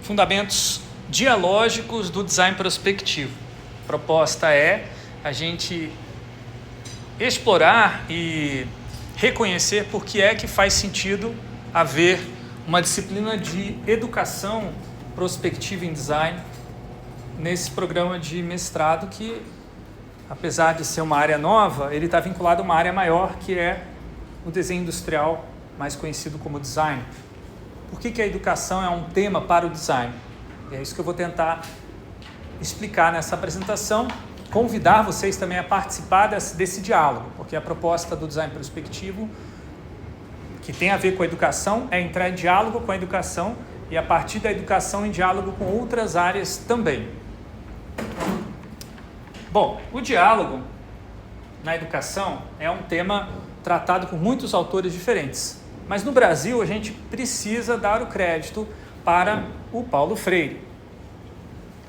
fundamentos dialógicos do design prospectivo. A proposta é a gente explorar e reconhecer por que é que faz sentido haver uma disciplina de educação prospectiva em design nesse programa de mestrado que, apesar de ser uma área nova, ele está vinculado a uma área maior que é o desenho industrial, mais conhecido como design. Por que a educação é um tema para o design? E é isso que eu vou tentar explicar nessa apresentação, convidar vocês também a participar desse diálogo, porque a proposta do design prospectivo, que tem a ver com a educação, é entrar em diálogo com a educação e a partir da educação em diálogo com outras áreas também. Bom, o diálogo na educação é um tema tratado por muitos autores diferentes, mas no Brasil a gente precisa dar o crédito para o Paulo Freire.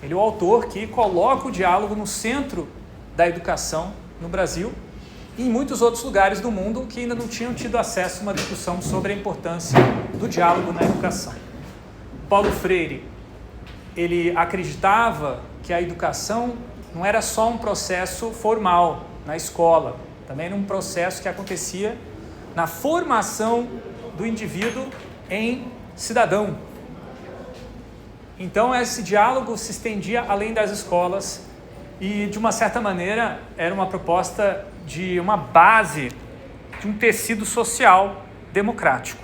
Ele é o autor que coloca o diálogo no centro da educação no Brasil e em muitos outros lugares do mundo que ainda não tinham tido acesso a uma discussão sobre a importância do diálogo na educação. Paulo Freire, ele acreditava que a educação não era só um processo formal na escola, também era um processo que acontecia na formação do indivíduo em cidadão. Então, esse diálogo se estendia além das escolas e, de uma certa maneira, era uma proposta de uma base de um tecido social democrático.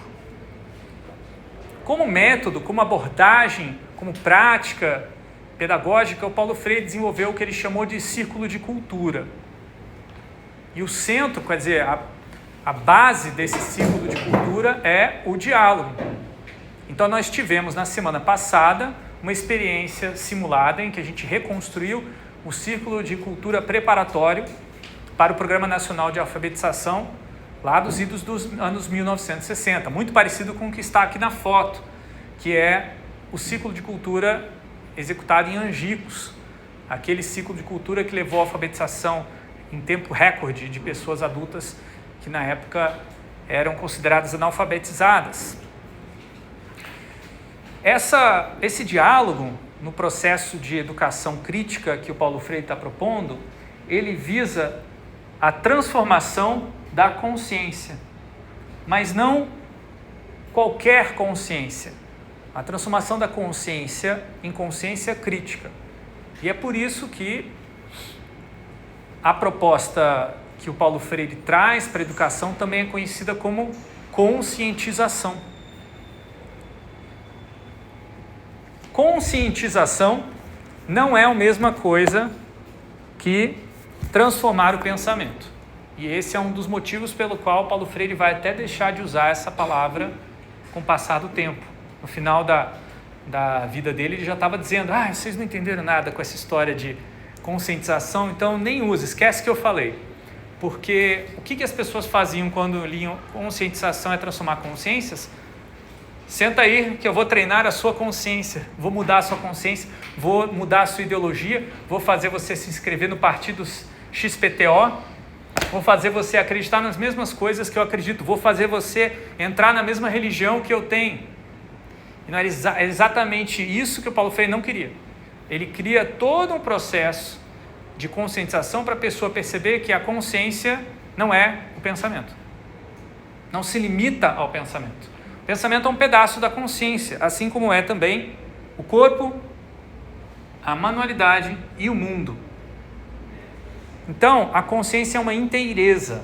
Como método, como abordagem, como prática pedagógica, o Paulo Freire desenvolveu o que ele chamou de círculo de cultura. E o centro, quer dizer, a base desse círculo de cultura é o diálogo. Então, nós tivemos na semana passada uma experiência simulada em que a gente reconstruiu o Círculo de Cultura Preparatório para o Programa Nacional de Alfabetização, lá dos idos dos anos 1960, muito parecido com o que está aqui na foto, que é o Círculo de Cultura executado em Angicos, aquele ciclo de cultura que levou à alfabetização em tempo recorde de pessoas adultas que na época eram consideradas analfabetizadas. Esse diálogo no processo de educação crítica que o Paulo Freire está propondo, ele visa a transformação da consciência, mas não qualquer consciência, a transformação da consciência em consciência crítica. E é por isso que a proposta que o Paulo Freire traz para a educação também é conhecida como conscientização. Conscientização não é a mesma coisa que transformar o pensamento. E esse é um dos motivos pelo qual Paulo Freire vai até deixar de usar essa palavra com o passar do tempo. No final da vida dele, ele já estava dizendo: vocês não entenderam nada com essa história de conscientização, então nem use, esquece que eu falei. Porque o que as pessoas faziam quando liam conscientização é transformar consciências? Senta aí que eu vou treinar a sua consciência, vou mudar a sua consciência, vou mudar a sua ideologia, vou fazer você se inscrever no partido XPTO, vou fazer você acreditar nas mesmas coisas que eu acredito, vou fazer você entrar na mesma religião que eu tenho. E não é exatamente isso que o Paulo Freire não queria. Ele cria todo um processo de conscientização para a pessoa perceber que a consciência não é o pensamento, não se limita ao pensamento. O pensamento é um pedaço da consciência, assim como é também o corpo, a manualidade e o mundo. Então, a consciência é uma inteireza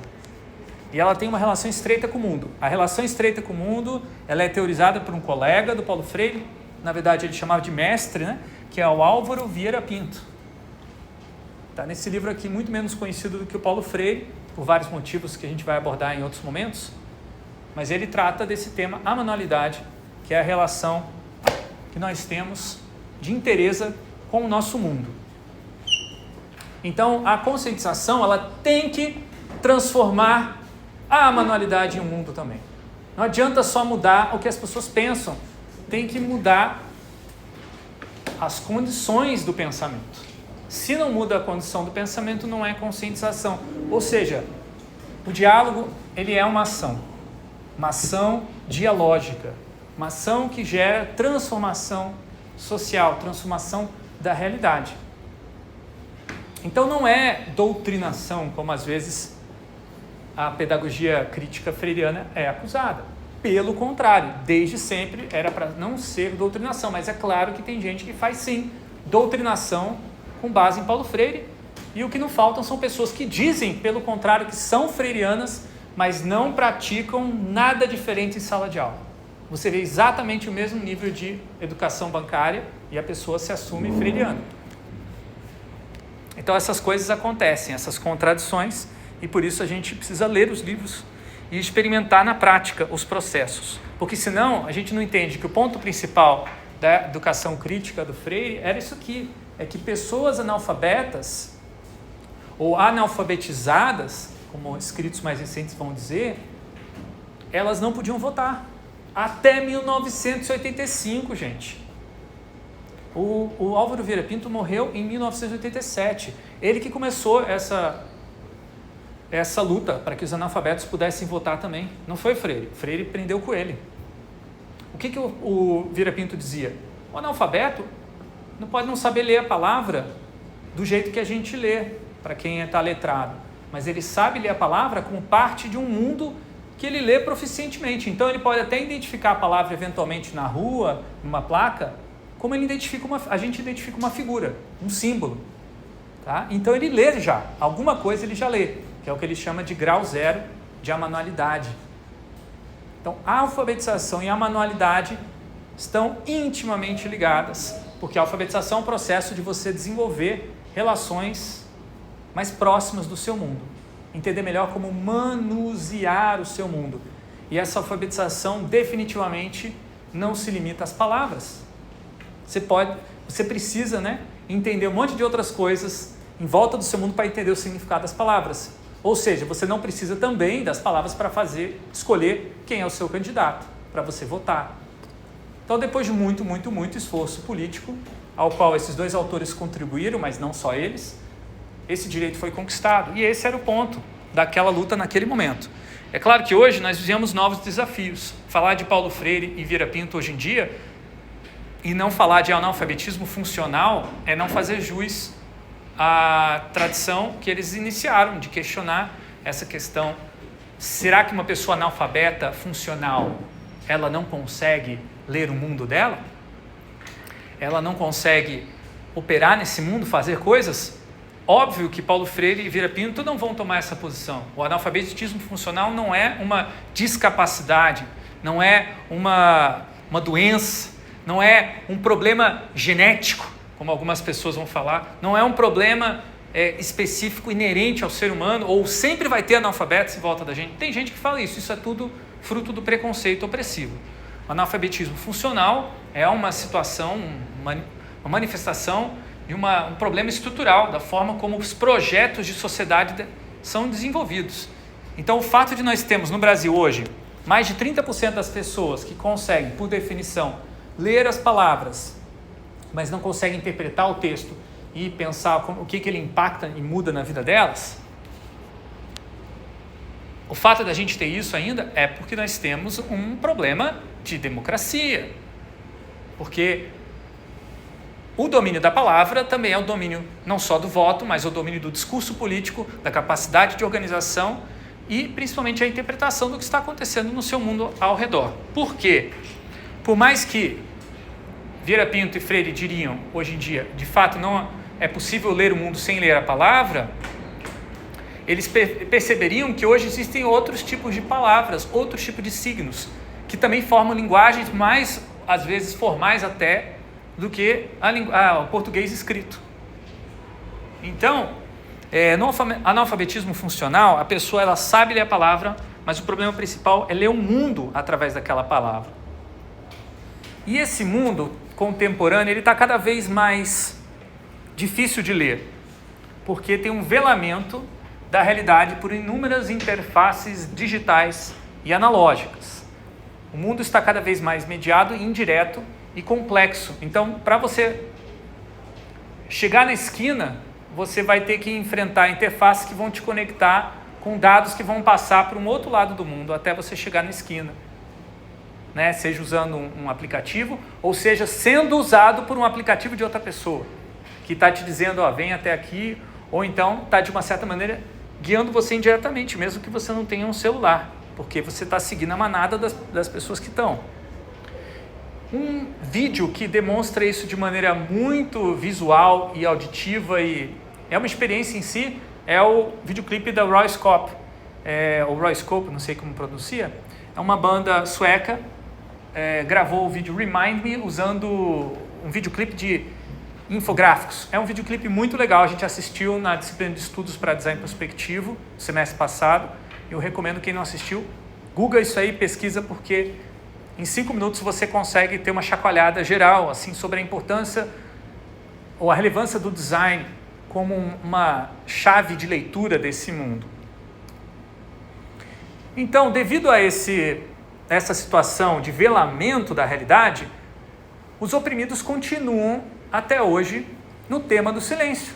e ela tem uma relação estreita com o mundo. A relação estreita com o mundo, ela é teorizada por um colega do Paulo Freire, na verdade ele chamava de mestre, que é o Álvaro Vieira Pinto. Está nesse livro aqui, muito menos conhecido do que o Paulo Freire, por vários motivos que a gente vai abordar em outros momentos. Mas ele trata desse tema, a manualidade, que é a relação que nós temos de inteireza com o nosso mundo. Então, a conscientização, ela tem que transformar a manualidade em um mundo também. Não adianta só mudar o que as pessoas pensam, tem que mudar as condições do pensamento. Se não muda a condição do pensamento, não é conscientização. Ou seja, o diálogo, ele é uma ação dialógica, uma ação que gera transformação social, transformação da realidade. Então não é doutrinação, como às vezes a pedagogia crítica freiriana é acusada. Pelo contrário, desde sempre era para não ser doutrinação, mas é claro que tem gente que faz sim doutrinação com base em Paulo Freire, e o que não faltam são pessoas que dizem, pelo contrário, que são freirianas, mas não praticam nada diferente em sala de aula. Você vê exatamente o mesmo nível de educação bancária e a pessoa se assume freiriana. Então essas coisas acontecem, essas contradições, e por isso a gente precisa ler os livros e experimentar na prática os processos. Porque senão a gente não entende que o ponto principal da educação crítica do Freire era isso aqui, é que pessoas analfabetas ou analfabetizadas, como escritos mais recentes vão dizer, elas não podiam votar. Até 1985, gente. O Álvaro Vieira Pinto morreu em 1987. Ele que começou essa luta para que os analfabetos pudessem votar também. Não foi Freire. Freire prendeu com ele. O que o Vieira Pinto dizia? O analfabeto não pode não saber ler a palavra do jeito que a gente lê, para quem está letrado. Mas ele sabe ler a palavra como parte de um mundo que ele lê proficientemente. Então ele pode até identificar a palavra eventualmente na rua, numa placa, como ele a gente identifica uma figura, um símbolo. Tá? Então ele lê já, alguma coisa ele já lê, que é o que ele chama de grau zero de amanualidade. Então a alfabetização e a manualidade estão intimamente ligadas, porque a alfabetização é um processo de você desenvolver relações mais próximas do seu mundo, entender melhor como manusear o seu mundo. E essa alfabetização definitivamente não se limita às palavras. Você precisa, entender um monte de outras coisas em volta do seu mundo para entender o significado das palavras. Ou seja, você não precisa também das palavras para escolher quem é o seu candidato, para você votar. Então, depois de muito, muito, muito esforço político, ao qual esses dois autores contribuíram, mas não só eles, esse direito foi conquistado. E esse era o ponto daquela luta naquele momento. É claro que hoje nós vivemos novos desafios. Falar de Paulo Freire e Vieira Pinto hoje em dia e não falar de analfabetismo funcional é não fazer jus à tradição que eles iniciaram de questionar essa questão. Será que uma pessoa analfabeta funcional, ela não consegue ler o mundo dela? Ela não consegue operar nesse mundo, fazer coisas? Óbvio que Paulo Freire e Vieira Pinto não vão tomar essa posição. O analfabetismo funcional não é uma discapacidade, não é uma doença, não é um problema genético, como algumas pessoas vão falar, não é um problema específico, inerente ao ser humano, ou sempre vai ter analfabetos em volta da gente. Tem gente que fala isso é tudo fruto do preconceito opressivo. O analfabetismo funcional é uma situação, uma manifestação de um problema estrutural da forma como os projetos de sociedade são desenvolvidos. Então, o fato de nós termos no Brasil hoje mais de 30% das pessoas que conseguem, por definição, ler as palavras, mas não conseguem interpretar o texto e pensar o que ele impacta e muda na vida delas, o fato da gente ter isso ainda é porque nós temos um problema de democracia. Porque o domínio da palavra também é o domínio não só do voto, mas o domínio do discurso político, da capacidade de organização e principalmente a interpretação do que está acontecendo no seu mundo ao redor. Por quê? Por mais que Vieira Pinto e Freire diriam, hoje em dia, de fato não é possível ler o mundo sem ler a palavra, eles perceberiam que hoje existem outros tipos de palavras, outros tipos de signos, que também formam linguagens mais, às vezes, formais até, do que o português escrito. Então, no analfabetismo funcional, a pessoa ela sabe ler a palavra, mas o problema principal é ler o mundo através daquela palavra. E esse mundo contemporâneo, ele está cada vez mais difícil de ler, porque tem um velamento da realidade por inúmeras interfaces digitais e analógicas. O mundo está cada vez mais mediado, indireto e complexo. Então, para você chegar na esquina, você vai ter que enfrentar interfaces que vão te conectar com dados que vão passar para um outro lado do mundo até você chegar na esquina. né? Seja usando um aplicativo, ou seja, sendo usado por um aplicativo de outra pessoa, que está te dizendo, ó, vem até aqui, ou então está de uma certa maneira guiando você indiretamente, mesmo que você não tenha um celular, porque você está seguindo a manada das pessoas que estão. Um vídeo que demonstra isso de maneira muito visual e auditiva, e é uma experiência em si, é o videoclipe da Roy Scope, ou Roy Scope, não sei como pronuncia, é uma banda sueca, gravou o vídeo Remind Me usando um videoclipe de infográficos. É um videoclipe muito legal, a gente assistiu na disciplina de estudos para design prospectivo, semestre passado. Eu recomendo quem não assistiu, google isso aí, pesquisa, porque em 5 minutos você consegue ter uma chacoalhada geral assim, sobre a importância ou a relevância do design como uma chave de leitura desse mundo. Então, devido a essa situação de velamento da realidade, os oprimidos continuam até hoje no tema do silêncio.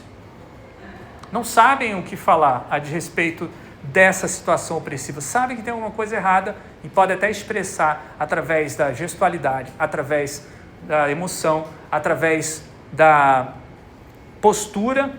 Não sabem o que falar a respeito dessa situação opressiva. Sabem que tem alguma coisa errada e podem até expressar através da gestualidade, através da emoção, através da postura,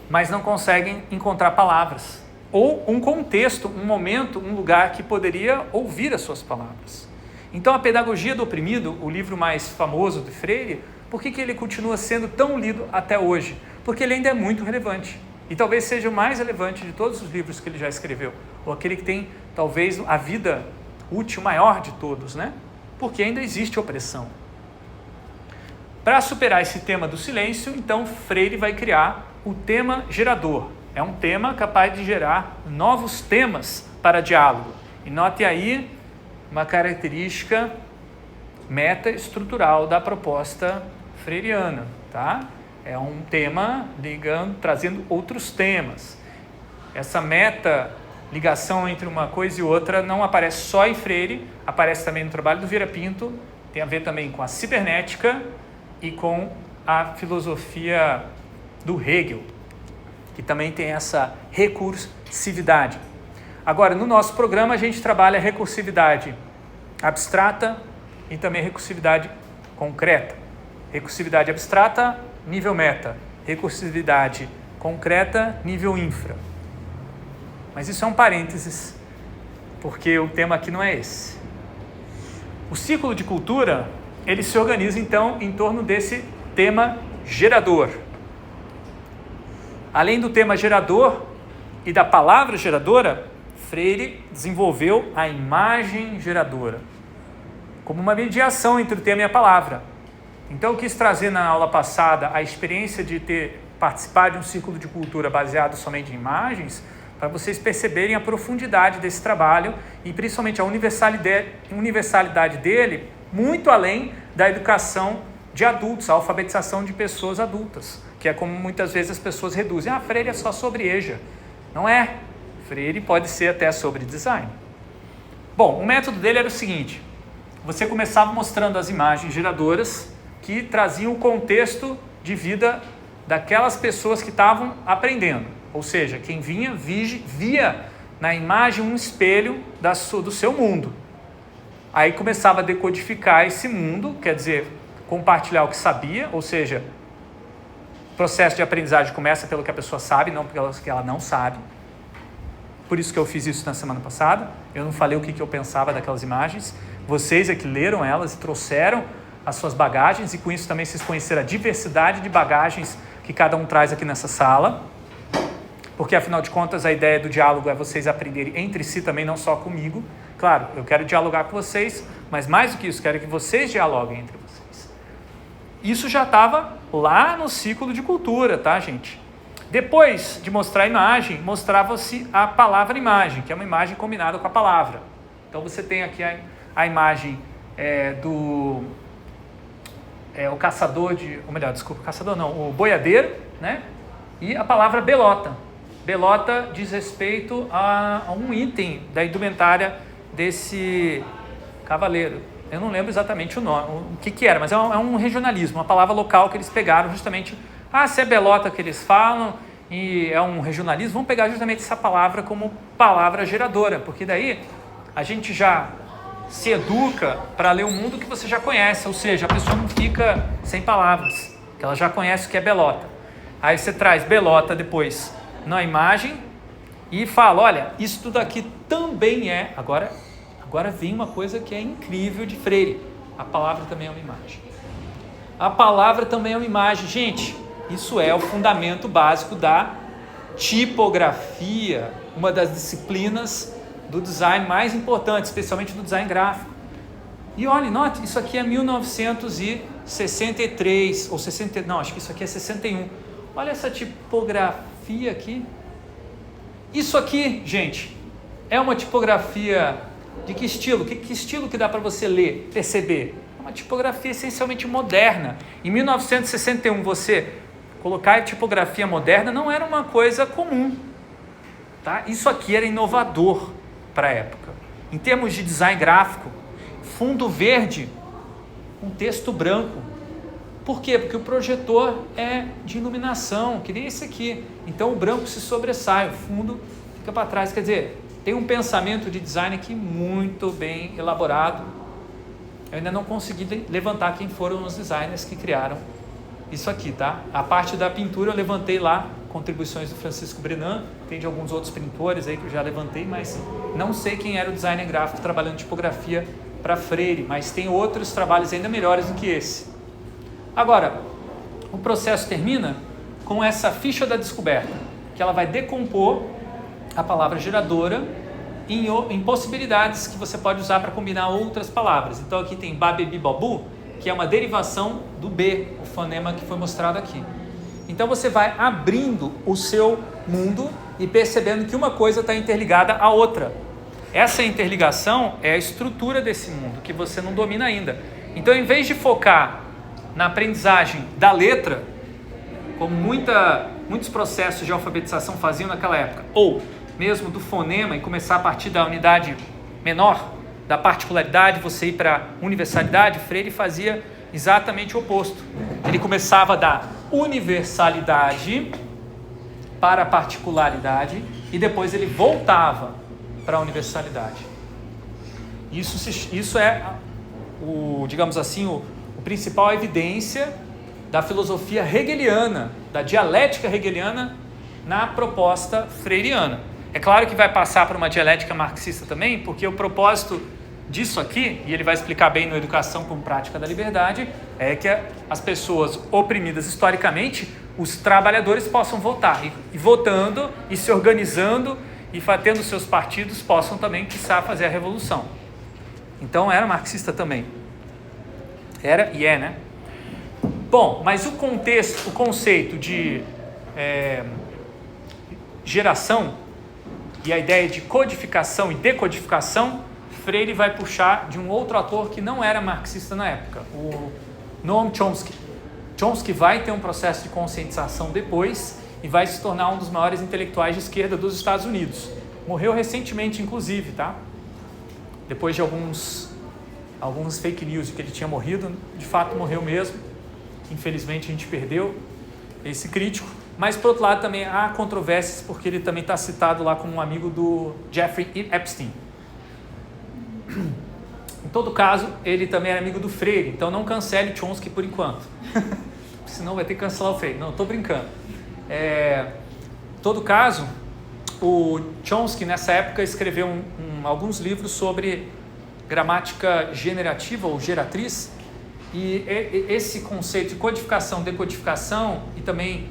mas não conseguem encontrar palavras. Ou um contexto, um momento, um lugar que poderia ouvir as suas palavras. Então, a Pedagogia do Oprimido, o livro mais famoso de Freire, por que ele continua sendo tão lido até hoje? Porque ele ainda é muito relevante. E talvez seja o mais relevante de todos os livros que ele já escreveu. Ou aquele que tem, talvez, a vida útil maior de todos, né? Porque ainda existe opressão. Para superar esse tema do silêncio, então, Freire vai criar o tema gerador. É um tema capaz de gerar novos temas para diálogo. E note aí uma característica meta-estrutural da proposta freiriana, tá? É um tema trazendo outros temas. Essa meta-ligação entre uma coisa e outra não aparece só em Freire, aparece também no trabalho do Vieira Pinto, tem a ver também com a cibernética e com a filosofia do Hegel, que também tem essa recursividade. Agora, no nosso programa, a gente trabalha a recursividade abstrata e também a recursividade concreta. Recursividade abstrata, nível meta. Recursividade concreta, nível infra. Mas isso é um parênteses, porque o tema aqui não é esse. O ciclo de cultura, ele se organiza, então, em torno desse tema gerador. Além do tema gerador e da palavra geradora, Freire desenvolveu a imagem geradora, como uma mediação entre o tema e a palavra. Então, eu quis trazer na aula passada a experiência de ter participado de um círculo de cultura baseado somente em imagens, para vocês perceberem a profundidade desse trabalho e principalmente a universalidade dele, muito além da educação de adultos, a alfabetização de pessoas adultas, que é como muitas vezes as pessoas reduzem. Freire é só sobre EJA. Não é. Freire pode ser até sobre design. Bom, o método dele era o seguinte: você começava mostrando as imagens geradoras que traziam o contexto de vida daquelas pessoas que estavam aprendendo. Ou seja, quem vinha, via na imagem um espelho do seu mundo. Aí começava a decodificar esse mundo, quer dizer, compartilhar o que sabia, ou seja, o processo de aprendizagem começa pelo que a pessoa sabe, não pelo que ela não sabe. Por isso que eu fiz isso na semana passada. Eu não falei o que eu pensava daquelas imagens. Vocês é que leram elas e trouxeram as suas bagagens, e com isso também vocês conheceram a diversidade de bagagens que cada um traz aqui nessa sala, porque afinal de contas a ideia do diálogo é vocês aprenderem entre si também, não só comigo. Claro, eu quero dialogar com vocês, mas mais do que isso, quero que vocês dialoguem entre vocês. Isso já estava lá no ciclo de cultura, tá, gente? Depois de mostrar a imagem, mostrava-se a palavra imagem, que é uma imagem combinada com a palavra. Então você tem aqui a imagem o caçador o boiadeiro, né? E a palavra belota. Belota diz respeito a um item da indumentária desse cavaleiro. Eu não lembro exatamente o nome, o que era, mas é um regionalismo, uma palavra local que eles pegaram justamente. Se é belota que eles falam e é um regionalismo, vamos pegar justamente essa palavra como palavra geradora, porque daí a gente já se educa para ler o mundo que você já conhece, ou seja, a pessoa não fica sem palavras, que ela já conhece o que é belota. Aí você traz belota depois na imagem e fala, olha, isso tudo aqui também é... Agora vem uma coisa que é incrível de Freire, a palavra também é uma imagem. A palavra também é uma imagem. Gente, isso é o fundamento básico da tipografia, uma das disciplinas do design mais importantes, especialmente do design gráfico. E olha, note, isso aqui é 1963, ou 60, não, acho que isso aqui é 61. Olha essa tipografia aqui. Isso aqui, gente, é uma tipografia de que estilo? Que estilo que dá para você ler, perceber? É uma tipografia essencialmente moderna. Em 1961, você colocar a tipografia moderna não era uma coisa comum. Tá? Isso aqui era inovador para a época. Em termos de design gráfico, fundo verde, um texto branco. Por quê? Porque o projetor é de iluminação, que nem esse aqui. Então o branco se sobressai, o fundo fica para trás. Quer dizer, tem um pensamento de design aqui muito bem elaborado. Eu ainda não consegui levantar quem foram os designers que criaram isso aqui, tá? A parte da pintura eu levantei lá, contribuições do Francisco Brenan, tem de alguns outros pintores aí que eu já levantei, mas não sei quem era o designer gráfico trabalhando tipografia para Freire, mas tem outros trabalhos ainda melhores do que esse. Agora, o processo termina com essa ficha da descoberta, que ela vai decompor a palavra geradora em possibilidades que você pode usar para combinar outras palavras. Então aqui tem babebibobu, que é uma derivação do B, o fonema que foi mostrado aqui. Então você vai abrindo o seu mundo e percebendo que uma coisa está interligada à outra. Essa interligação é a estrutura desse mundo, que você não domina ainda. Então, em vez de focar na aprendizagem da letra, como muitos processos de alfabetização faziam naquela época, ou mesmo do fonema e começar a partir da unidade menor, da particularidade, você ir para a universalidade, Freire fazia exatamente o oposto. Ele começava da universalidade para a particularidade e depois ele voltava para a universalidade. Isso é, digamos assim, o principal evidência da filosofia hegeliana, da dialética hegeliana na proposta freiriana. É claro que vai passar por uma dialética marxista também, porque o propósito disso aqui, e ele vai explicar bem no Educação como Prática da Liberdade, é que as pessoas oprimidas historicamente, os trabalhadores possam votar, e votando, e se organizando, e tendo seus partidos, possam também, quiçá, fazer a revolução. Então era marxista também. Era e é, né? Bom, mas o contexto, o conceito de geração e a ideia de codificação e decodificação, Freire vai puxar de um outro autor que não era marxista na época, o Noam Chomsky. Chomsky vai ter um processo de conscientização depois e vai se tornar um dos maiores intelectuais de esquerda dos Estados Unidos. Morreu recentemente, inclusive, tá? Depois de alguns fake news de que ele tinha morrido, de fato morreu mesmo. Infelizmente a gente perdeu esse crítico. Mas, por outro lado, também há controvérsias, porque ele também está citado lá como um amigo do Jeffrey Epstein. Em todo caso, ele também era amigo do Freire, então não cancele Chomsky por enquanto. Senão vai ter que cancelar o Freire. Não, estou brincando. Em todo caso, o Chomsky, nessa época, escreveu alguns livros sobre gramática generativa ou geratriz, e esse conceito de codificação, decodificação e também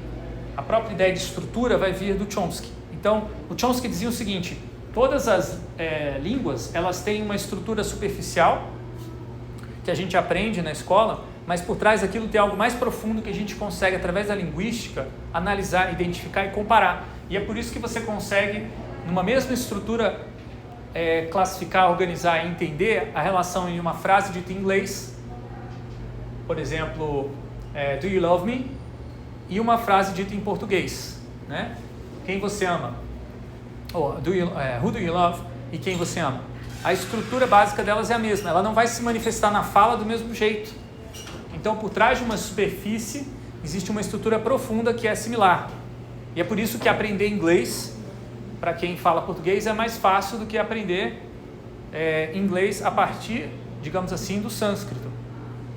a própria ideia de estrutura vai vir do Chomsky. Então, o Chomsky dizia o seguinte: todas as línguas, elas têm uma estrutura superficial que a gente aprende na escola, mas por trás daquilo tem algo mais profundo que a gente consegue, através da linguística, analisar, identificar e comparar. E é por isso que você consegue, numa mesma estrutura, classificar, organizar e entender a relação em uma frase dita em inglês, por exemplo, do you love me? E uma frase dita em português, né? Quem você ama? Ou who do you love? E quem você ama? A estrutura básica delas é a mesma, ela não vai se manifestar na fala do mesmo jeito. Então, por trás de uma superfície, existe uma estrutura profunda que é similar. E é por isso que aprender inglês, para quem fala português, é mais fácil do que aprender inglês a partir, digamos assim, do sânscrito.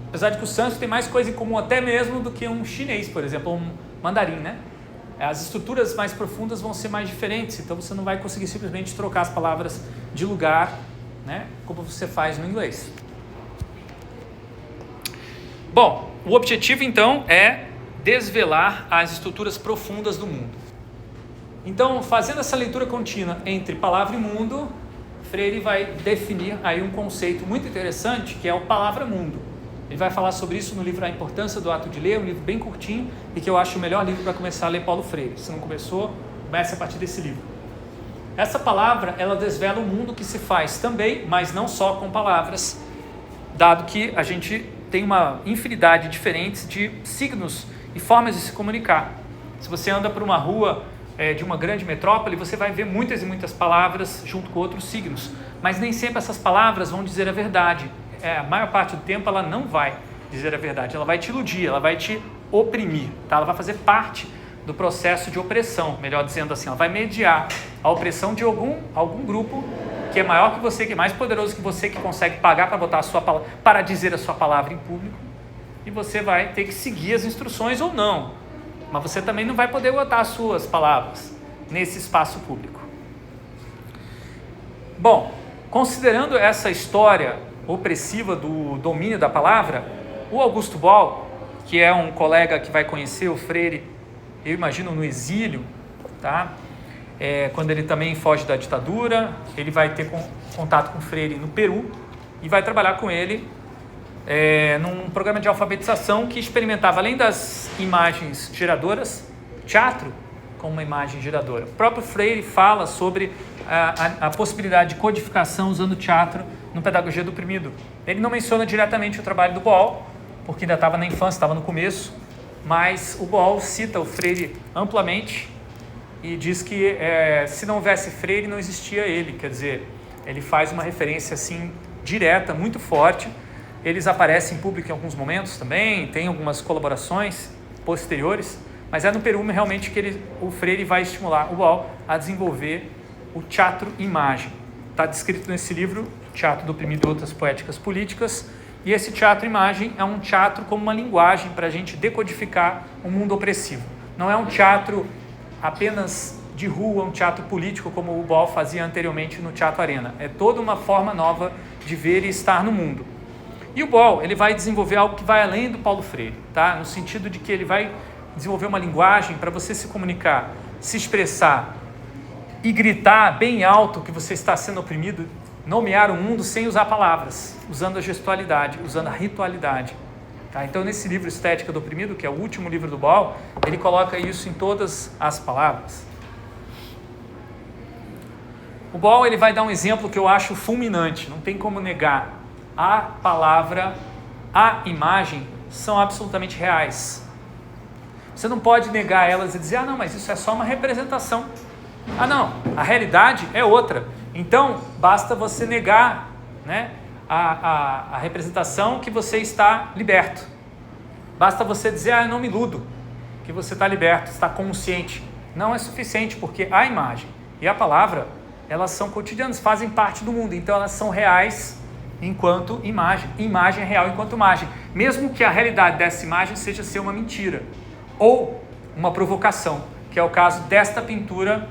Apesar de que o sânscrito tem mais coisa em comum até mesmo do que um chinês, por exemplo, um mandarim, né? As estruturas mais profundas vão ser mais diferentes, então você não vai conseguir simplesmente trocar as palavras de lugar, né? Como você faz no inglês. Bom, o objetivo então é desvelar as estruturas profundas do mundo. Então, fazendo essa leitura contínua entre palavra e mundo, Freire vai definir aí um conceito muito interessante, que é o palavra-mundo. Ele vai falar sobre isso no livro A Importância do Ato de Ler, um livro bem curtinho e que eu acho o melhor livro para começar a ler Paulo Freire. Se não começou, comece a partir desse livro. Essa palavra, ela desvela o mundo que se faz também, mas não só com palavras, dado que a gente tem uma infinidade diferentes de signos e formas de se comunicar. Se você anda por uma rua de uma grande metrópole, você vai ver muitas e muitas palavras junto com outros signos, mas nem sempre essas palavras vão dizer a verdade. A maior parte do tempo ela não vai dizer a verdade, ela vai te iludir, ela vai te oprimir, tá? Ela vai fazer parte do processo de opressão, melhor dizendo assim, ela vai mediar a opressão de algum grupo que é maior que você, que é mais poderoso que você, que consegue pagar para botar a sua palavra, para dizer a sua palavra em público, e você vai ter que seguir as instruções ou não, mas você também não vai poder botar as suas palavras nesse espaço público. Bom, considerando essa história opressiva do domínio da palavra, o Augusto Boal, que é um colega que vai conhecer o Freire, eu imagino no exílio, tá? Quando ele também foge da ditadura, ele vai ter contato com o Freire no Peru e vai trabalhar com ele num programa de alfabetização que experimentava, além das imagens geradoras, teatro como uma imagem geradora. O próprio Freire fala sobre a possibilidade de codificação usando teatro no Pedagogia do Oprimido. Ele não menciona diretamente o trabalho do Boal, porque ainda estava na infância, estava no começo, mas o Boal cita o Freire amplamente e diz que se não houvesse Freire, não existia ele. Quer dizer, ele faz uma referência assim direta, muito forte. Eles aparecem em público em alguns momentos também, tem algumas colaborações posteriores, mas é no Peru realmente que o Freire vai estimular o Boal a desenvolver o teatro-imagem. Está descrito nesse livro, Teatro do Oprimido e Outras Poéticas Políticas, e esse teatro-imagem é um teatro como uma linguagem para a gente decodificar um mundo opressivo. Não é um teatro apenas de rua, um teatro político como o Boal fazia anteriormente no Teatro Arena. É toda uma forma nova de ver e estar no mundo. E o Boal, ele vai desenvolver algo que vai além do Paulo Freire, tá? No sentido de que ele vai desenvolver uma linguagem para você se comunicar, se expressar e gritar bem alto que você está sendo oprimido, nomear o mundo sem usar palavras, usando a gestualidade, usando a ritualidade. Tá? Então, nesse livro Estética do Oprimido, que é o último livro do Boal, ele coloca isso em todas as palavras. O Boal ele vai dar um exemplo que eu acho fulminante, não tem como negar. A palavra, a imagem são absolutamente reais. Você não pode negar elas e dizer, não, mas isso é só uma representação. Não, a realidade é outra. Então, basta você negar, né, a representação que você está liberto. Basta você dizer, eu não me iludo, que você está liberto, está consciente. Não é suficiente, porque a imagem e a palavra, elas são cotidianas, fazem parte do mundo. Então, elas são reais enquanto imagem. Imagem é real enquanto imagem. Mesmo que a realidade dessa imagem seja ser uma mentira ou uma provocação, que é o caso desta pintura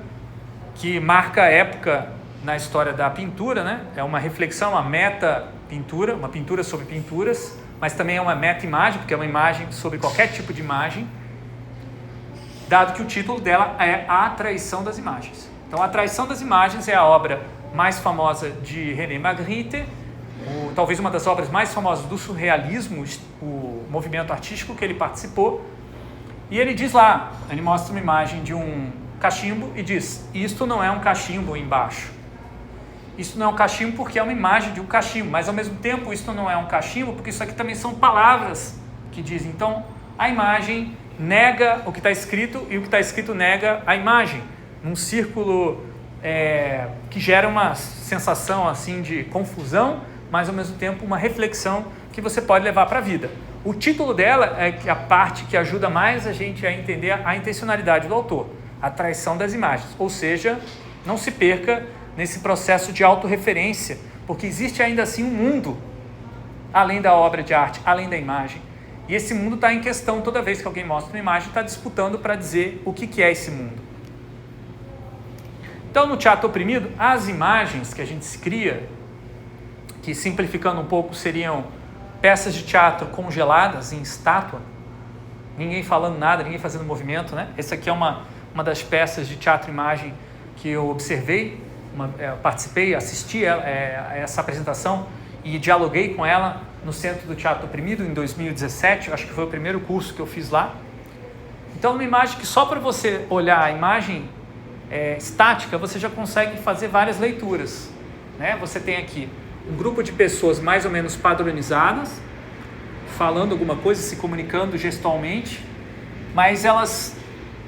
que marca a época na história da pintura, né? É uma reflexão, uma meta-pintura, uma pintura sobre pinturas, mas também é uma meta-imagem, porque é uma imagem sobre qualquer tipo de imagem, dado que o título dela é A Traição das Imagens. Então, A Traição das Imagens é a obra mais famosa de René Magritte, talvez uma das obras mais famosas do surrealismo, o movimento artístico que ele participou, e ele diz lá, ele mostra uma imagem de um cachimbo e diz, isto não é um cachimbo embaixo. Isso não é um cachimbo porque é uma imagem de um cachimbo, mas ao mesmo tempo isso não é um cachimbo porque isso aqui também são palavras que dizem. Então, a imagem nega o que está escrito e o que está escrito nega a imagem. Num círculo que gera uma sensação assim de confusão, mas ao mesmo tempo uma reflexão que você pode levar para a vida. O título dela é a parte que ajuda mais a gente a entender a intencionalidade do autor, a traição das imagens. Ou seja, não se perca nesse processo de autorreferência porque existe ainda assim um mundo além da obra de arte, além da imagem. E esse mundo está em questão toda vez que alguém mostra uma imagem, está disputando para dizer o que é esse mundo. Então, no teatro oprimido, as imagens que a gente cria, que simplificando um pouco seriam peças de teatro congeladas em estátua, ninguém falando nada, ninguém fazendo movimento, né? Essa aqui é uma das peças de teatro-imagem que eu observei, participei, assisti a essa apresentação e dialoguei com ela no Centro do Teatro Oprimido em 2017, acho que foi o primeiro curso que eu fiz lá. Então, uma imagem que só para você olhar a imagem estática, você já consegue fazer várias leituras, né? Você tem aqui um grupo de pessoas mais ou menos padronizadas, falando alguma coisa, se comunicando gestualmente, mas elas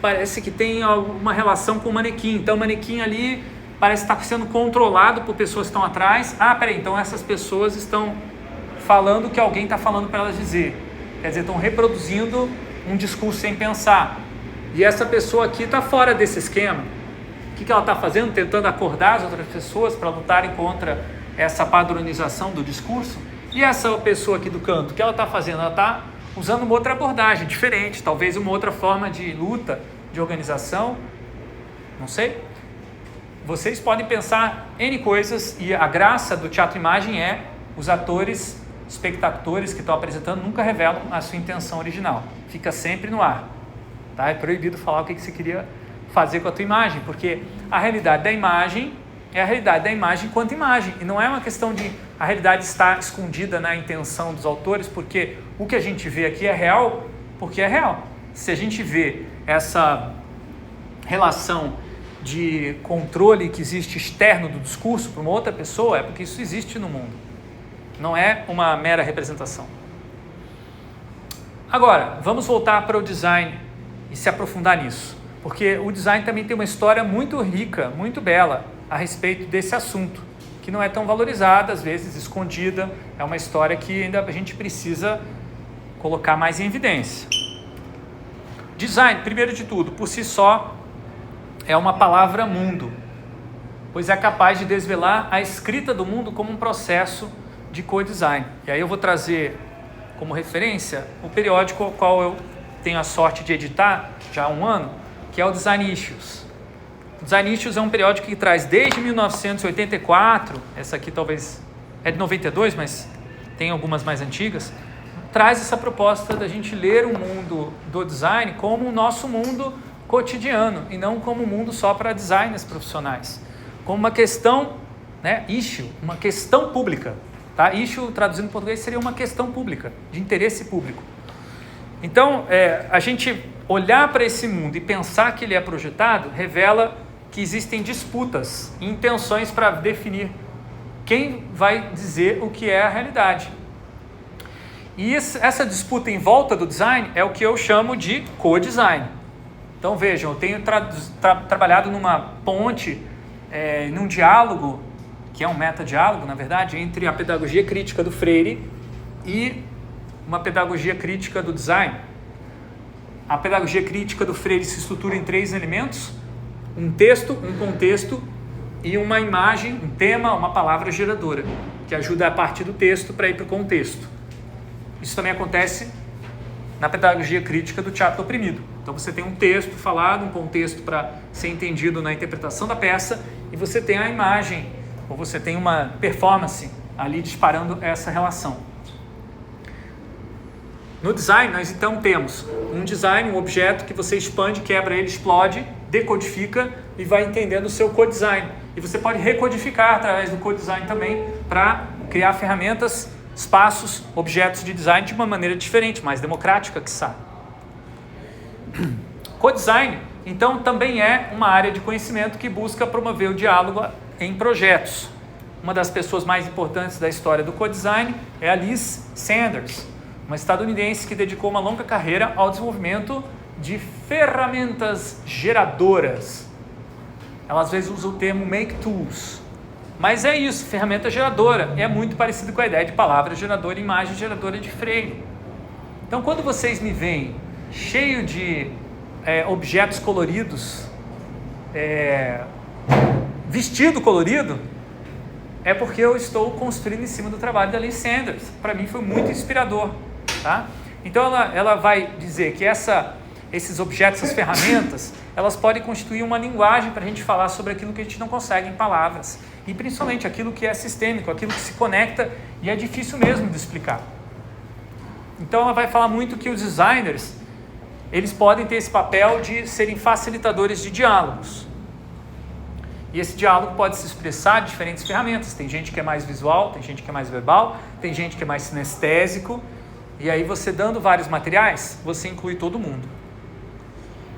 parece que têm alguma relação com o manequim. Então o manequim ali parece estar sendo controlado por pessoas que estão atrás. Peraí, então essas pessoas estão falando o que alguém está falando para elas dizer. Quer dizer, estão reproduzindo um discurso sem pensar. E essa pessoa aqui está fora desse esquema. O que ela está fazendo? Tentando acordar as outras pessoas para lutarem contra essa padronização do discurso. E essa pessoa aqui do canto, o que ela está fazendo? Ela está usando uma outra abordagem, diferente, talvez uma outra forma de luta, de organização, não sei. Vocês podem pensar N coisas, e a graça do teatro-imagem é os atores, espectadores que estão apresentando nunca revelam a sua intenção original, fica sempre no ar, tá? É proibido falar o que você queria fazer com a tua imagem, porque a realidade da imagem é a realidade da imagem enquanto imagem, e não é uma questão de a realidade estar escondida na intenção dos autores, porque o que a gente vê aqui é real, porque é real. Se a gente vê essa relação de controle que existe externo do discurso para uma outra pessoa, é porque isso existe no mundo, não é uma mera representação. Agora, vamos voltar para o design e se aprofundar nisso, porque o design também tem uma história muito rica, muito bela a respeito desse assunto, que não é tão valorizada, às vezes escondida, é uma história que ainda a gente precisa colocar mais em evidência. Design, primeiro de tudo, por si só, é uma palavra mundo, pois é capaz de desvelar a escrita do mundo como um processo de co-design. E aí eu vou trazer como referência o periódico ao qual eu tenho a sorte de editar já há um ano, que é o Design Issues. O Design Issues é um periódico que traz desde 1984, essa aqui talvez é de 92, mas tem algumas mais antigas, traz essa proposta da gente ler o mundo do design como o nosso mundo cotidiano e não como um mundo só para designers profissionais, como uma questão, né, issue, uma questão pública, tá? Issue, traduzindo em português, seria uma questão pública, de interesse público. Então, a gente olhar para esse mundo e pensar que ele é projetado revela que existem disputas e intenções para definir quem vai dizer o que é a realidade. E essa disputa em volta do design é o que eu chamo de co-design. Então vejam, eu tenho trabalhado numa ponte, num diálogo, que é um metadiálogo, na verdade, entre a pedagogia crítica do Freire e uma pedagogia crítica do design. A pedagogia crítica do Freire se estrutura em 3 elementos: um texto, um contexto e uma imagem, um tema, uma palavra geradora, que ajuda a partir do texto para ir para o contexto. Isso também acontece na pedagogia crítica do teatro oprimido. Então você tem um texto falado, um contexto para ser entendido na interpretação da peça, e você tem a imagem, ou você tem uma performance ali disparando essa relação. No design, nós então temos um design, um objeto que você expande, quebra ele, explode, decodifica e vai entendendo o seu co-design. E você pode recodificar através do co-design também para criar ferramentas, espaços, objetos de design de uma maneira diferente, mais democrática, quiçá. Co-design, então, também é uma área de conhecimento que busca promover o diálogo em projetos. Uma das pessoas mais importantes da história do co-design é a Liz Sanders, uma estadunidense que dedicou uma longa carreira ao desenvolvimento de ferramentas geradoras. Ela às vezes usa o termo make tools, mas é isso, ferramenta geradora, é muito parecido com a ideia de palavra geradora e imagem geradora de Freire. Então quando vocês me veem cheio de objetos coloridos, vestido colorido, é porque eu estou construindo em cima do trabalho da Lee Sanders. Para mim foi muito inspirador. Tá? Então ela vai dizer que esses objetos, essas ferramentas, elas podem constituir uma linguagem para a gente falar sobre aquilo que a gente não consegue em palavras. E principalmente aquilo que é sistêmico, aquilo que se conecta e é difícil mesmo de explicar. Então ela vai falar muito que os designers, eles podem ter esse papel de serem facilitadores de diálogos. E esse diálogo pode se expressar de diferentes ferramentas. Tem gente que é mais visual, tem gente que é mais verbal, tem gente que é mais sinestésico. E aí você dando vários materiais, você inclui todo mundo.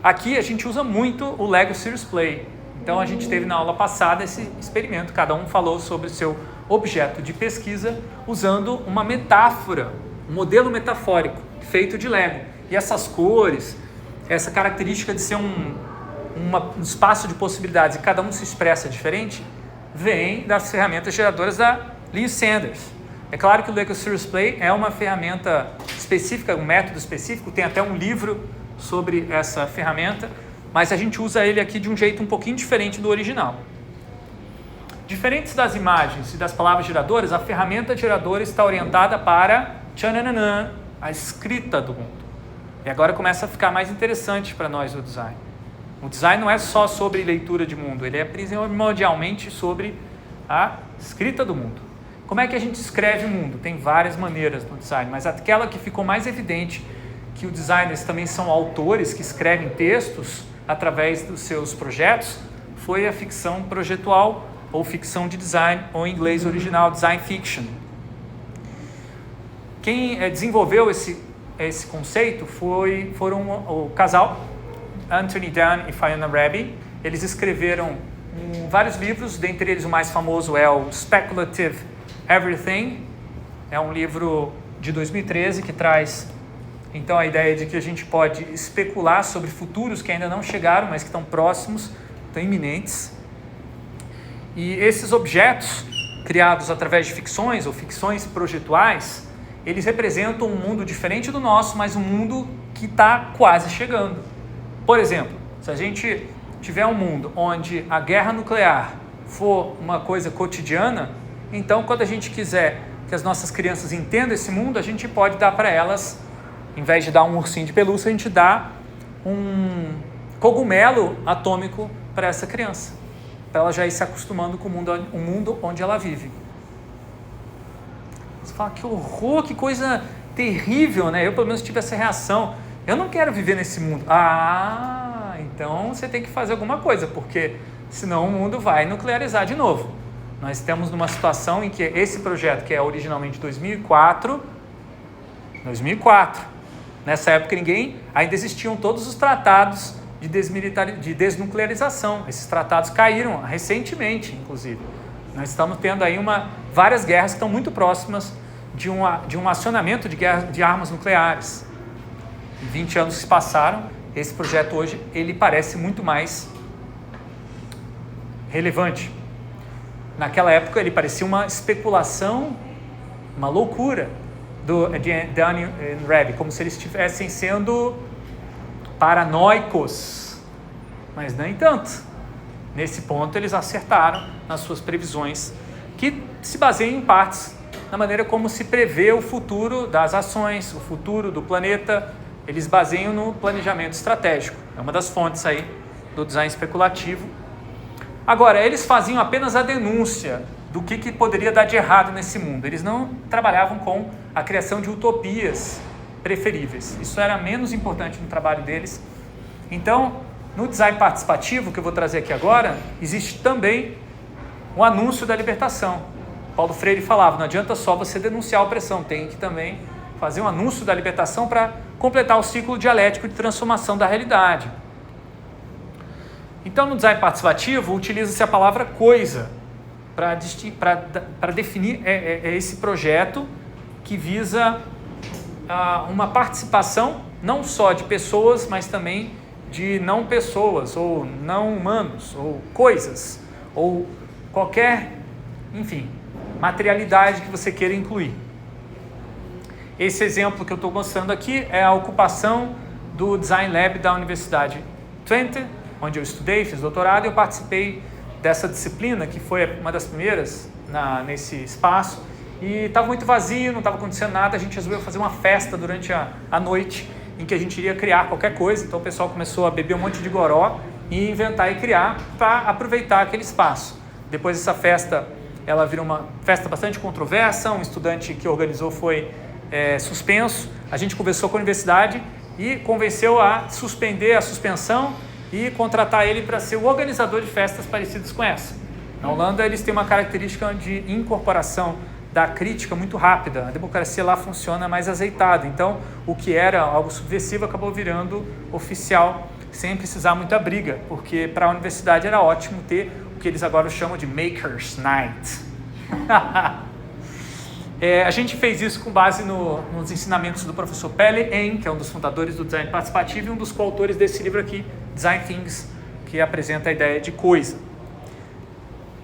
Aqui a gente usa muito o Lego Serious Play. Então a gente teve na aula passada esse experimento. Cada um falou sobre o seu objeto de pesquisa usando uma metáfora, um modelo metafórico feito de Lego. E essas cores, essa característica de ser um espaço de possibilidades e cada um se expressa diferente, vem das ferramentas geradoras da Lee Sanders. É claro que o Lego Serious Play é uma ferramenta específica, um método específico, tem até um livro sobre essa ferramenta, mas a gente usa ele aqui de um jeito um pouquinho diferente do original. Diferentes das imagens e das palavras geradoras, a ferramenta geradora está orientada para tchananã, a escrita do mundo. E agora começa a ficar mais interessante para nós o design. O design não é só sobre leitura de mundo, ele é primordialmente sobre a escrita do mundo. Como é que a gente escreve o mundo? Tem várias maneiras no design, mas aquela que ficou mais evidente, que os designers também são autores que escrevem textos através dos seus projetos, foi a ficção projetual ou ficção de design, ou em inglês original, design fiction. Quem desenvolveu esse conceito foram o casal Anthony Dunn e Fiona Raby. Eles escreveram vários livros, dentre eles o mais famoso é o Speculative Everything. É um livro de 2013 que traz então a ideia de que a gente pode especular sobre futuros que ainda não chegaram, mas que estão próximos, estão iminentes. E esses objetos criados através de ficções ou ficções projetuais, eles representam um mundo diferente do nosso, mas um mundo que está quase chegando. Por exemplo, se a gente tiver um mundo onde a guerra nuclear for uma coisa cotidiana, então quando a gente quiser que as nossas crianças entendam esse mundo, a gente pode dar para elas, em vez de dar um ursinho de pelúcia, a gente dá um cogumelo atômico para essa criança, para ela já ir se acostumando com o mundo onde ela vive. Você fala, que horror, que coisa terrível, né? Eu pelo menos tive essa reação. Eu não quero viver nesse mundo. Então você tem que fazer alguma coisa, porque senão o mundo vai nuclearizar de novo. Nós estamos numa situação em que esse projeto, que é originalmente 2004, nessa época ainda existiam todos os tratados de desnuclearização. Esses tratados caíram recentemente, inclusive. Nós estamos tendo aí várias guerras que estão muito próximas de um acionamento de armas nucleares. 20 anos se passaram, esse projeto hoje ele parece muito mais relevante. Naquela época ele parecia uma especulação, uma loucura de Dunn e Raby, como se eles estivessem sendo paranoicos, mas nem tanto. Nesse ponto eles acertaram nas suas previsões, que se baseiam em partes na maneira como se prevê o futuro das ações, o futuro do planeta. Eles baseiam no planejamento estratégico. É uma das fontes aí do design especulativo. Agora, eles faziam apenas a denúncia do que poderia dar de errado nesse mundo. Eles não trabalhavam com a criação de utopias preferíveis. Isso era menos importante no trabalho deles. Então, no design participativo, que eu vou trazer aqui agora, existe também o anúncio da libertação. Paulo Freire falava, não adianta só você denunciar a opressão, tem que também fazer um anúncio da libertação para completar o ciclo dialético de transformação da realidade. Então, no design participativo, utiliza-se a palavra coisa para definir esse projeto que visa uma participação não só de pessoas, mas também de não pessoas, ou não humanos, ou coisas, ou qualquer, enfim, materialidade que você queira incluir. Esse exemplo que eu estou mostrando aqui é a ocupação do Design Lab da Universidade Twente, onde eu estudei, fiz doutorado, e eu participei dessa disciplina, que foi uma das primeiras, nesse espaço e estava muito vazio, não estava acontecendo nada. A gente resolveu fazer uma festa durante a noite em que a gente iria criar qualquer coisa. Então o pessoal começou a beber um monte de goró e inventar e criar para aproveitar aquele espaço. Depois dessa festa, ela virou uma festa bastante controversa. Um estudante que organizou foi suspenso. A gente conversou com a universidade e convenceu a suspender a suspensão e contratar ele para ser o organizador de festas parecidas com essa. Na Holanda, eles têm uma característica de incorporação da crítica muito rápida. A democracia lá funciona mais azeitada. Então, o que era algo subversivo acabou virando oficial, sem precisar muita briga, porque para a universidade era ótimo ter o que eles agora chamam de Maker's Night. A gente fez isso com base nos ensinamentos do professor Pelle Ehn, que é um dos fundadores do design participativo e um dos coautores desse livro aqui, Design Things, que apresenta a ideia de coisa.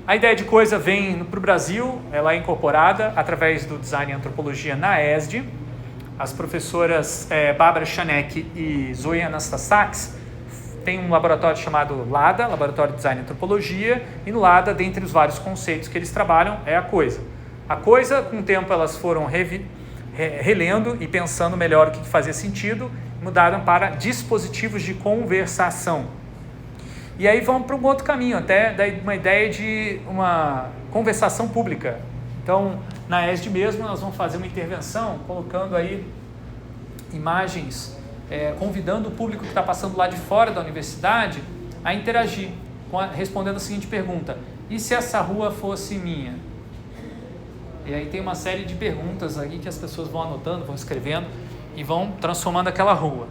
A ideia de coisa vem para o Brasil, ela é incorporada através do design e antropologia na ESD. As professoras Bárbara Chanek e Zoe Anastasakis têm um laboratório chamado LADA, Laboratório de Design e Antropologia, e no LADA, dentre os vários conceitos que eles trabalham, é a coisa. A coisa, com o tempo, elas foram relendo e pensando melhor o que fazia sentido, mudaram para dispositivos de conversação. E aí vão para um outro caminho, até uma ideia de uma conversação pública. Então, na ESD mesmo, nós vamos fazer uma intervenção, colocando aí imagens, convidando o público que está passando lá de fora da universidade a interagir, respondendo a seguinte pergunta: e se essa rua fosse minha? E aí tem uma série de perguntas aqui que as pessoas vão anotando, vão escrevendo e vão transformando aquela rua.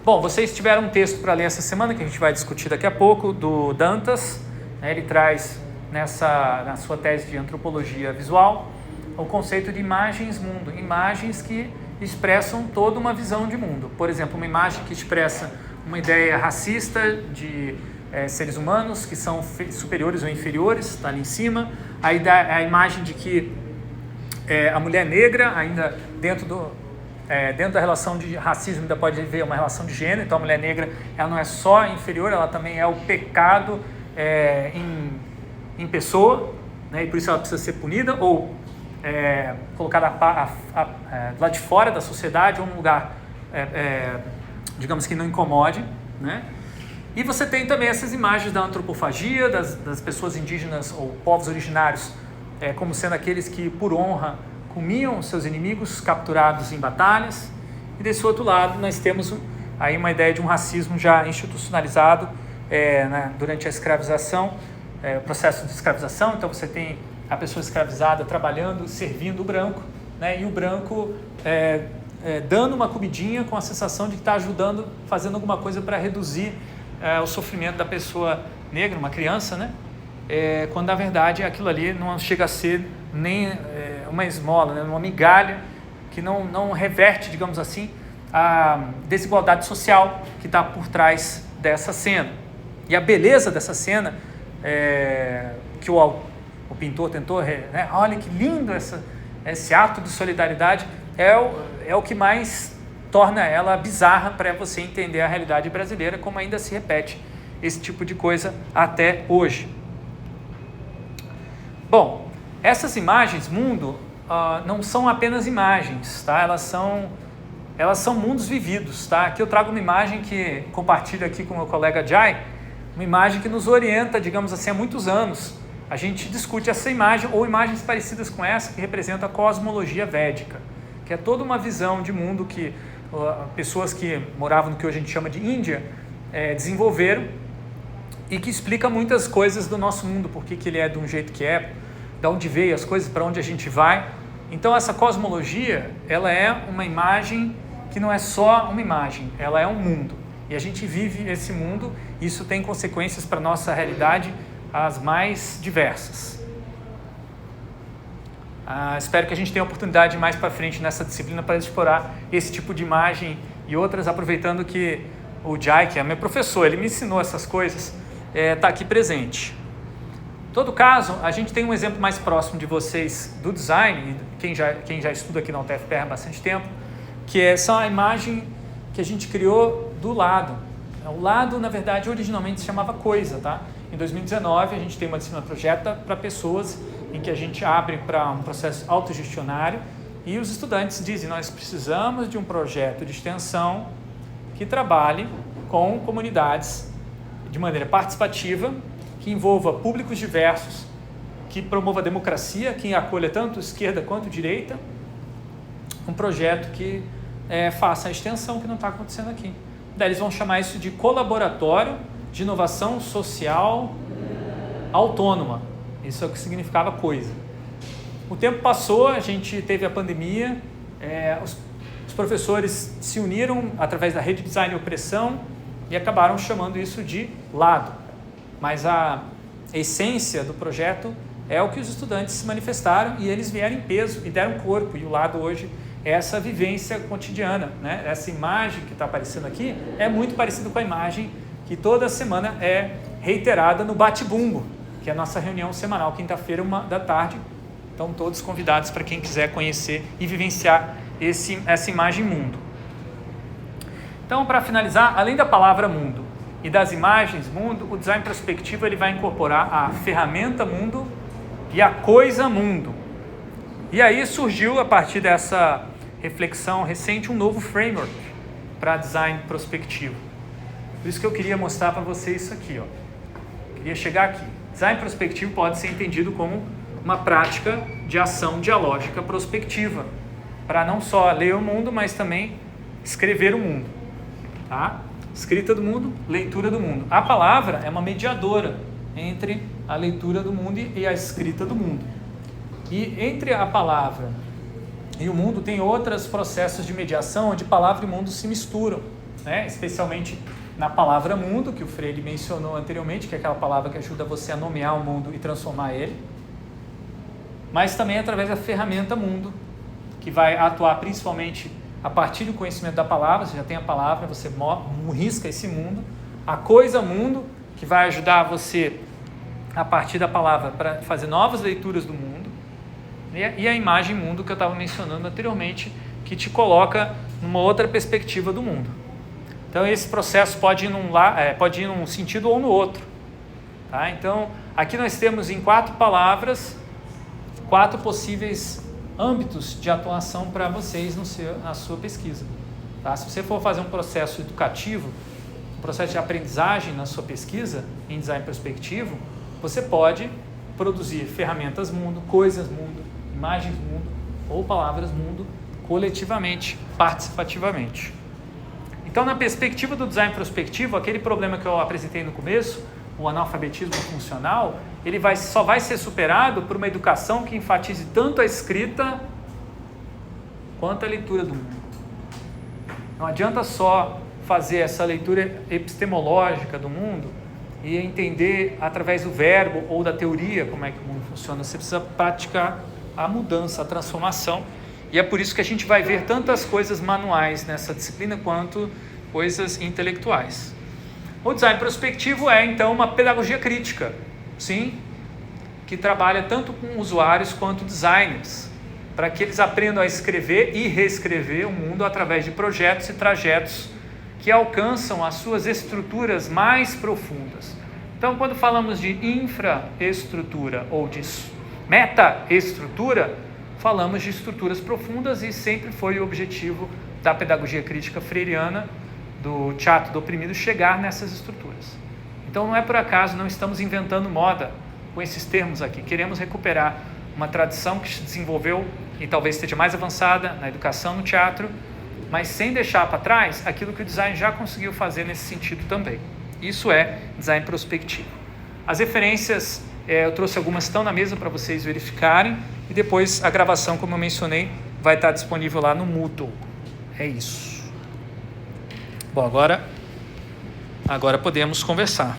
Bom, vocês tiveram um texto para ler essa semana, que a gente vai discutir daqui a pouco, do Dantas. Ele traz na sua tese de antropologia visual o conceito de imagens-mundo, imagens que expressam toda uma visão de mundo. Por exemplo, uma imagem que expressa uma ideia racista de seres humanos que são superiores ou inferiores, está ali em cima. A imagem de que a mulher negra, ainda dentro da relação de racismo, ainda pode haver uma relação de gênero. Então a mulher negra, ela não é só inferior, ela também é o pecado em pessoa, né? E por isso ela precisa ser punida ou colocada do lado de fora da sociedade, ou num lugar, digamos que não incomode, né? E você tem também essas imagens da antropofagia, das pessoas indígenas ou povos originários, como sendo aqueles que, por honra, comiam seus inimigos capturados em batalhas. E desse outro lado, nós temos aí uma ideia de um racismo já institucionalizado durante a escravização, o processo de escravização. Então você tem a pessoa escravizada trabalhando, servindo o branco, né? E o branco dando uma comidinha com a sensação de que está ajudando, fazendo alguma coisa para reduzir o sofrimento da pessoa negra, uma criança, né? Quando na verdade aquilo ali não chega a ser nem uma esmola, né? Uma migalha que não reverte, digamos assim, a desigualdade social que está por trás dessa cena. E a beleza dessa cena, que o pintor tentou, né? Olha que lindo esse ato de solidariedade, é o que mais torna ela bizarra para você entender a realidade brasileira, como ainda se repete esse tipo de coisa até hoje. Bom, essas imagens mundo não são apenas imagens, tá? Elas são mundos vividos, tá? Aqui eu trago uma imagem que compartilho aqui com o meu colega Jai, uma imagem que nos orienta, digamos assim, há muitos anos. A gente discute essa imagem ou imagens parecidas com essa que representa a cosmologia védica, que é toda uma visão de mundo que pessoas que moravam no que hoje a gente chama de Índia desenvolveram e que explica muitas coisas do nosso mundo, por que ele é de um jeito que é, de onde veio as coisas, para onde a gente vai. Então essa cosmologia, ela é uma imagem que não é só uma imagem, ela é um mundo. E a gente vive esse mundo, e isso tem consequências para a nossa realidade, as mais diversas. Espero que a gente tenha oportunidade mais para frente nessa disciplina para explorar esse tipo de imagem e outras, aproveitando que o Jai, que é meu professor, ele me ensinou essas coisas, está aqui presente. Em todo caso, a gente tem um exemplo mais próximo de vocês do design, quem já estuda aqui na UTFPR há bastante tempo, que é só a imagem que a gente criou do lado. O lado, na verdade, originalmente se chamava coisa, tá? Em 2019, a gente tem uma disciplina Projeta para pessoas, em que a gente abre para um processo autogestionário e os estudantes dizem, nós precisamos de um projeto de extensão que trabalhe com comunidades de maneira participativa, que envolva públicos diversos, que promova a democracia, que acolha tanto esquerda quanto direita, um projeto que faça a extensão que não está acontecendo aqui. Daí eles vão chamar isso de colaboratório de inovação social autônoma. Isso é o que significava coisa. O tempo passou, a gente teve a pandemia, os professores se uniram através da rede Design e Opressão e acabaram chamando isso de lado. Mas a essência do projeto é o que os estudantes se manifestaram e eles vieram em peso e deram corpo. E o lado hoje é essa vivência cotidiana, né? Essa imagem que está aparecendo aqui é muito parecida com a imagem que toda semana é reiterada no Bate-Bumbo, que é a nossa reunião semanal, quinta-feira, 13h. Estão todos convidados para quem quiser conhecer e vivenciar essa imagem mundo. Então, para finalizar, além da palavra mundo e das imagens mundo, o design prospectivo ele vai incorporar a ferramenta mundo e a coisa mundo. E aí surgiu, a partir dessa reflexão recente, um novo framework para design prospectivo. Por isso que eu queria mostrar para vocês isso aqui. Queria chegar aqui. Design prospectivo pode ser entendido como uma prática de ação dialógica prospectiva, para não só ler o mundo, mas também escrever o mundo. Tá? Escrita do mundo, leitura do mundo. A palavra é uma mediadora entre a leitura do mundo e a escrita do mundo. E entre a palavra e o mundo tem outros processos de mediação onde palavra e mundo se misturam, né? Especialmente na palavra mundo, que o Freire mencionou anteriormente, que é aquela palavra que ajuda você a nomear o mundo e transformar ele, mas também através da ferramenta mundo, que vai atuar principalmente a partir do conhecimento da palavra. Você já tem a palavra, você risca esse mundo. A coisa mundo, que vai ajudar você a partir da palavra para fazer novas leituras do mundo. E a imagem mundo que eu estava mencionando anteriormente, que te coloca numa outra perspectiva do mundo. Então esse processo pode ir num sentido ou no outro. Tá? Então aqui nós temos em 4 palavras, 4 possíveis âmbitos de atuação para vocês na sua pesquisa. Tá? Se você for fazer um processo educativo, um processo de aprendizagem na sua pesquisa em design prospectivo, você pode produzir ferramentas mundo, coisas mundo, imagens mundo ou palavras mundo coletivamente, participativamente. Então, na perspectiva do design prospectivo, aquele problema que eu apresentei no começo, o analfabetismo funcional, ele só vai ser superado por uma educação que enfatize tanto a escrita quanto a leitura do mundo. Não adianta só fazer essa leitura epistemológica do mundo e entender através do verbo ou da teoria como é que o mundo funciona. Você precisa praticar a mudança, a transformação. E é por isso que a gente vai ver tantas coisas manuais nessa disciplina quanto coisas intelectuais. O design prospectivo é, então, uma pedagogia crítica, sim, que trabalha tanto com usuários quanto designers, para que eles aprendam a escrever e reescrever o mundo através de projetos e trajetos que alcançam as suas estruturas mais profundas. Então, quando falamos de infraestrutura ou de metaestrutura, falamos de estruturas profundas e sempre foi o objetivo da pedagogia crítica freiriana, do teatro do oprimido, chegar nessas estruturas. Então não é por acaso, não estamos inventando moda com esses termos aqui. Queremos recuperar uma tradição que se desenvolveu e talvez esteja mais avançada na educação, no teatro, mas sem deixar para trás aquilo que o design já conseguiu fazer nesse sentido também. Isso é design prospectivo. As referências, eu trouxe algumas, estão na mesa para vocês verificarem, e depois a gravação, como eu mencionei, vai estar disponível lá no Moodle. É isso. Bom, agora podemos conversar.